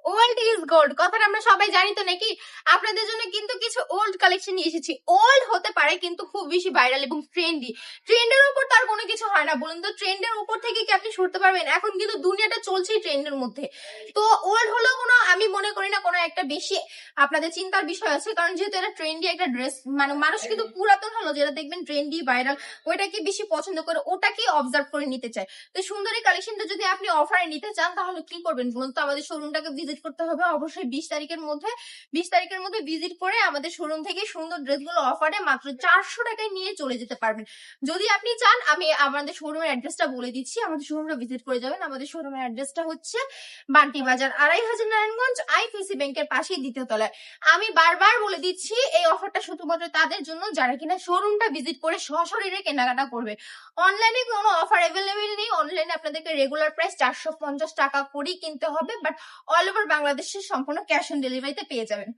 Old is gold কথাটা আমরা সবাই জানি তো নাকি? আপনাদের জন্য কিন্তু কিছু ওল্ড কালেকশন নিয়ে এসেছি। ওল্ড হতে পারে কিন্তু খুব বেশি ভাইরাল এবং ট্রেন্ডি। ট্রেন্ডের উপর তার কোনো কিছু হয় না, বলুন তো? ট্রেন্ডের উপর থেকে কি আপনি সরতে পারবেন? এখন কিন্তু দুনিয়াটা চলছেই ট্রেন্ডের মধ্যে। তো ওল্ড হলেও কোনো, আমি মনে করি না কোনো একটা বেশি আপনাদের চিন্তার বিষয় আছে, কারণ যেহেতু এটা ট্রেন্ডি একটা ড্রেস, মানে মানুষ কিন্তু পুরাতন হলো যেটা দেখবেন ট্রেন্ডি ভাইরাল, ওইটাকে বেশি পছন্দ করে, ওটাকেই অবজার্ভ করে নিতে চায়। তো সুন্দরী কালেকশনটা যদি আপনি অফারে নিতে চান তাহলে কি করবেন বলুন তো? আমাদের শোরুমটাকে ভিজিট করতে হবে অবশ্যই 20 তারিখের মধ্যে ভিজিট করে আমাদের শোরুম থেকে সুন্দর ড্রেসগুলো অফারে মাত্র 400 টাকায় নিয়ে চলে যেতে পারবেন। যদি আপনি চান আমি আমাদের শোরুমের অ্যাড্রেসটা বলে দিচ্ছি, আমাদের শোরুমটা ভিজিট করে যাবেন। আমাদের শোরুমের অ্যাড্রেসটা হচ্ছে বান্টি বাজার 2500 নারায়ণগঞ্জ, আইপিসি ব্যাংকের পাশেই দ্বিতীয় তলায়। আমি বারবার বলে দিচ্ছি এই অফারটা শুধুমাত্র তাদের জন্য যারা কিনা শোরুমটা ভিজিট করে সশরীরে কেনাকাটা করবে। অনলাইনে কোনো অফার অ্যাভেলেবেল নেই। অনলাইনে আপনাদেরকে রেগুলার প্রাইস 450 টাকা করেই কিনতে হবে, বাট অল ওভার বাংলাদেশের সম্পূর্ণ ক্যাশ অন ডেলিভারিতে পেয়ে যাবেন।